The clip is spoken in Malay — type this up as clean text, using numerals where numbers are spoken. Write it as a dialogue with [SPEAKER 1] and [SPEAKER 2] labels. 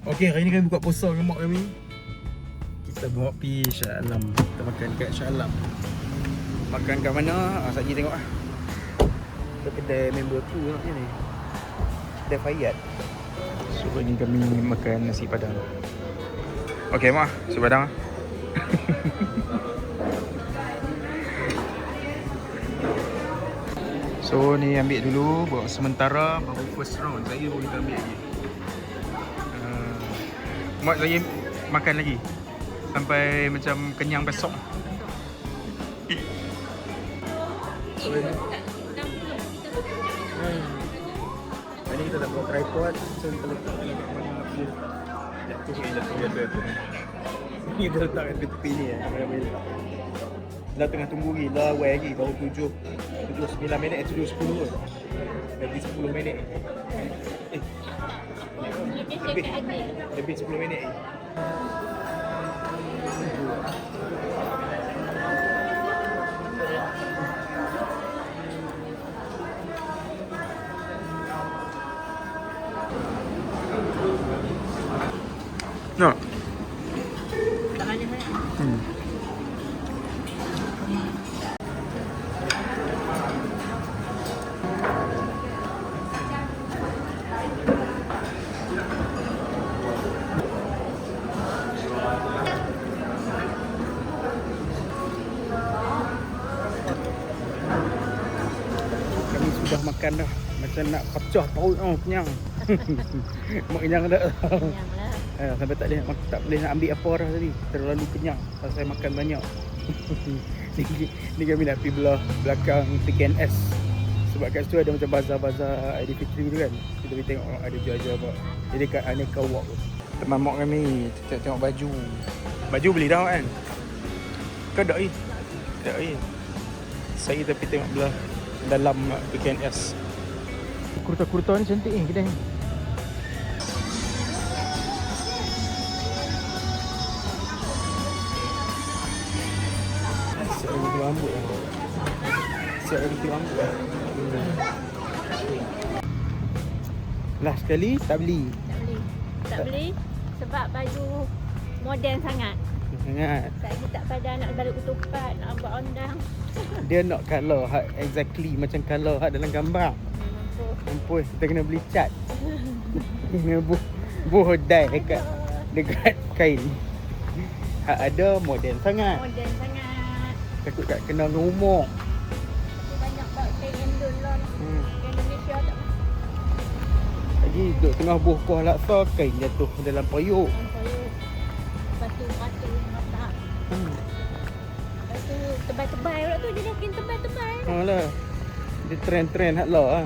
[SPEAKER 1] Okey, hari ni kami buka puasa dengan mak kami. Kita bawa pergi Shah Alam. Kita makan kat Shah Alam. Makan kat mana? Saja tengok lah. Kita kedai member tu naknya ni. Kedai Fayyad. So ini kami makan nasi padang. Okey mak, nasi padang. So ni ambil dulu buat sementara, baru first round saya baru kita ambil lagi. Mak saya makan lagi sampai macam kenyang besok. Ini kita dah buat tripod, so kita letak kat mana aku. Jatuh. Ni kita letak kat tepi ni Dah tengah tunggu lagi, dah awal lagi, baru 7-9 minit, 7-10 kot. Lagi 10 minit. Lebih 10 minit. No. Dah makan dah. Macam nak pecah perut kenyang. Mak kenyang dah. Kenyang lah. Sampai tak boleh nak ambil apa dah tadi. Terlalu kenyang pasal makan banyak. ni kami nak pergi belakang PKNS. Sebab kat situ ada macam bazar-bazar Aidilfitri tu kan. Kita pergi tengok ada jual-jual apa. Jadi kat Aneka Walk. Teman mak kami tengok baju. Baju beli dah kan? Kau tak ni? Tak ni. Saya tapi tengok belah dalam PKNS. Kurta-kurta ni cantik ni kedai ni. Siap lagi rambut lah. Siap lagi rambut lah. Last sekali tak beli.
[SPEAKER 2] Tak beli sebab baju moden sangat. Saya tak pada nak balik utupan, nak buat ondang.
[SPEAKER 1] Dia nak colour exactly macam colour dalam gambar. Mampus, kita kena beli cat. Kena buh dye dekat kain. Ada moden sangat.
[SPEAKER 2] Moden sangat.
[SPEAKER 1] Takut kat kena rumah.
[SPEAKER 2] Banyak buat kain endul lah. Indonesia tak.
[SPEAKER 1] Lagi duduk tengah buh kuah laksa, kain jatuh dalam periuk.
[SPEAKER 2] Batu masak. Batu tebal-tebal pula tu, jadi makin tebal-tebal.
[SPEAKER 1] Alah. Dia trend hak lah.